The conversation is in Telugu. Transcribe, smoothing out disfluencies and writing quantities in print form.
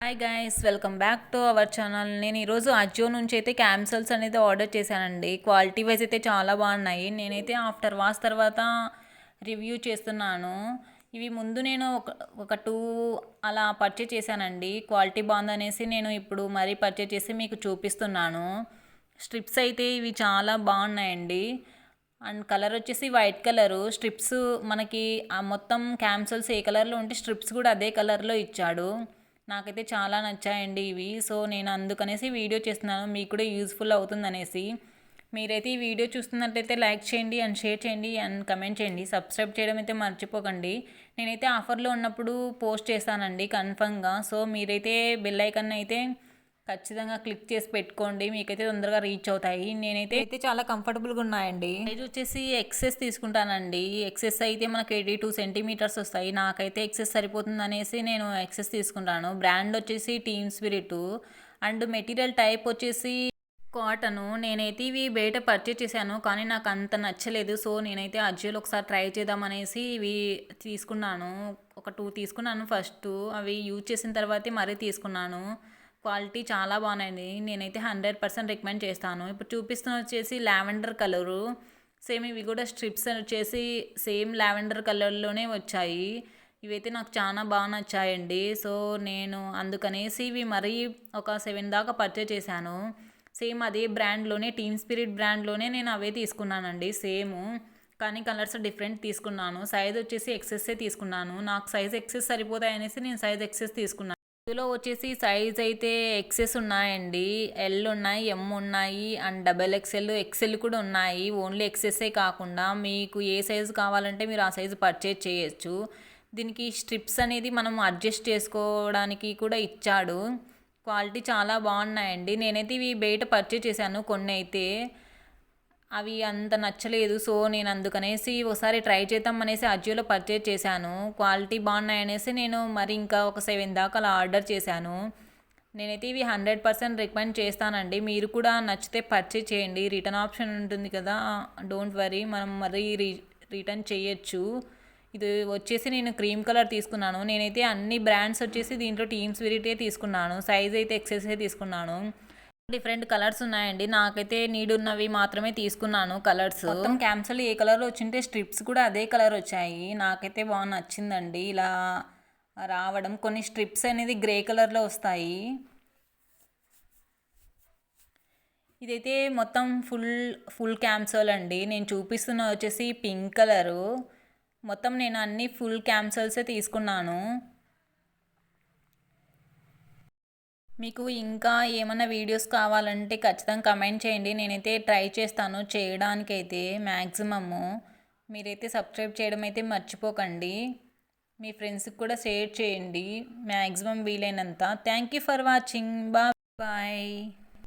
Hi guys, welcome back to our channel. నేను ఈరోజు అజియో నుంచి అయితే క్యామ్సల్స్ అనేది ఆర్డర్ చేశానండి. క్వాలిటీ వైజ్ అయితే చాలా బాగున్నాయి. నేనైతే ఆఫ్టర్ వాష్ తర్వాత రివ్యూ చేస్తున్నాను. ఇవి ముందు నేను ఒక టూ అలా పర్చేజ్ చేశానండి. క్వాలిటీ బాగుందనేసి నేను ఇప్పుడు మరీ పర్చేజ్ చేసి మీకు చూపిస్తున్నాను. స్ట్రిప్స్ అయితే ఇవి చాలా బాగున్నాయండి. అండ్ కలర్ వచ్చేసి వైట్ కలరు. స్ట్రిప్స్ మనకి ఆ మొత్తం క్యామ్సల్స్ ఏ కలర్లో ఉంటే స్ట్రిప్స్ కూడా అదే కలర్లో ఇచ్చాడు. నాకైతే చాలా నచ్చాయండి ఇవి. సో నేను అందుకనేసి వీడియో చేస్తున్నాను, మీకు కూడా యూజ్ఫుల్ అవుతుందనేసి. మీరైతే ఈ వీడియో చూస్తున్నట్లయితే లైక్ చేయండి అండ్ షేర్ చేయండి అండ్ కమెంట్ చేయండి. సబ్స్క్రైబ్ చేయడం అయితే మర్చిపోకండి. నేనైతే ఆఫర్లో ఉన్నప్పుడు పోస్ట్ చేస్తానండి కన్ఫర్మ్గా. సో మీరైతే బెల్ ఐకాన్ అయితే ఖచ్చితంగా క్లిక్ చేసి పెట్టుకోండి, మీకైతే తొందరగా రీచ్ అవుతాయి. నేనైతే చాలా కంఫర్టబుల్గా ఉన్నాయండి. సైజ్ వచ్చేసి ఎక్సెస్ తీసుకుంటానండి. ఎక్సెస్ అయితే మనకి 82 సెంటీమీటర్స్ వస్తాయి. నాకైతే ఎక్సెస్ సరిపోతుంది అనేసి నేను ఎక్సెస్ తీసుకుంటాను. బ్రాండ్ వచ్చేసి team spirit and material type వచ్చేసి కాటను. నేనైతే ఇవి బయట పర్చేజ్ చేశాను, కానీ నాకు అంత నచ్చలేదు. సో నేనైతే అజియోలో ఒకసారి ట్రై చేద్దామనేసి ఇవి తీసుకున్నాను. ఒక 2 తీసుకున్నాను ఫస్ట్. అవి యూజ్ చేసిన తర్వాతే మరీ తీసుకున్నాను. క్వాలిటీ చాలా బాగున్నాయండి. నేనైతే 100% రికమెండ్ చేస్తాను. ఇప్పుడు చూపిస్తున్న వచ్చేసి లావెండర్ కలరు. సేమ్ ఇవి కూడా స్ట్రిప్స్ వచ్చేసి సేమ్ లావెండర్ కలర్లోనే వచ్చాయి. ఇవైతే నాకు చాలా బాగా నచ్చాయండి. సో నేను అందుకనేసి ఇవి మరీ ఒక 7 దాకా పర్చేజ్ చేశాను. సేమ్ అదే బ్రాండ్లోనే, టీమ్ స్పిరిట్ బ్రాండ్లోనే నేను అవే తీసుకున్నానండి సేమ్. కానీ కలర్స్ డిఫరెంట్ తీసుకున్నాను. సైజ్ వచ్చేసి ఎక్సెస్సే తీసుకున్నాను. నాకు సైజ్ ఎక్సెస్ సరిపోతాయి అనేసి నేను సైజ్ ఎక్సెస్ తీసుకున్నాను. ఇందులో వచ్చేసి సైజ్ అయితే ఎక్సెస్ ఉన్నాయండి, ఎల్ ఉన్నాయి, ఎం ఉన్నాయి అండ్ XXL, ఎక్సెల్ కూడా ఉన్నాయి. ఓన్లీ ఎక్సెస్సే కాకుండా మీకు ఏ సైజు కావాలంటే మీరు ఆ సైజు పర్చేజ్ చేయొచ్చు. దీనికి స్ట్రిప్స్ అనేది మనం అడ్జస్ట్ చేసుకోవడానికి కూడా ఇచ్చాడు. క్వాలిటీ చాలా బాగున్నాయండి. నేనైతే ఇవి బయట పర్చేజ్ చేశాను కొన్ని అయితే. అవి అంత నచ్చలేదు. సో నేను అందుకనేసి ఒకసారి ట్రై చేద్దాం అనేసి అజియోలో పర్చేజ్ చేశాను. క్వాలిటీ బాగున్నాయనేసి నేను మరి ఇంకా ఒక 7 దాకా అలా ఆర్డర్ చేశాను. నేనైతే ఇవి 100% రికమెండ్ చేస్తానండి. మీరు కూడా నచ్చితే పర్చేజ్ చేయండి. రిటర్న్ ఆప్షన్ ఉంటుంది కదా, డోంట్ వరీ, మనం మరీ రిటర్న్ చేయొచ్చు. ఇది వచ్చేసి నేను క్రీమ్ కలర్ తీసుకున్నాను. నేనైతే అన్ని బ్రాండ్స్ వచ్చేసి దీంట్లో టీమ్ స్పిరిటే తీసుకున్నాను. సైజ్ అయితే ఎక్సెస్సే తీసుకున్నాను. డిఫరెంట్ కలర్స్ ఉన్నాయండి. నాకైతే నీడ్ ఉన్నవి మాత్రమే తీసుకున్నాను కలర్స్. మొత్తం క్యామ్సల్ ఏ కలర్లో వచ్చింటే స్ట్రిప్స్ కూడా అదే కలర్ వచ్చాయి. నాకైతే బాగా నచ్చిందండి ఇలా రావడం. కొన్ని స్ట్రిప్స్ అనేది గ్రే కలర్లో వస్తాయి. ఇదైతే మొత్తం ఫుల్ క్యామ్సల్ అండి. నేను చూపిస్తున్న వచ్చేసి పింక్ కలరు. మొత్తం నేను అన్ని ఫుల్ క్యామ్సల్సే తీసుకున్నాను. మీకు ఇంకా ఏమైనా వీడియోస్ కావాలంటే ఖచ్చితంగా కమెంట్ చేయండి. నేనైతే ట్రై చేస్తాను చేయడానికైతే మ్యాక్సిమము. మీరైతే సబ్స్క్రైబ్ చేయడం అయితే మర్చిపోకండి. మీ ఫ్రెండ్స్కి కూడా షేర్ చేయండి మ్యాక్సిమం వీలైనంత. Thank you for watching. Bye.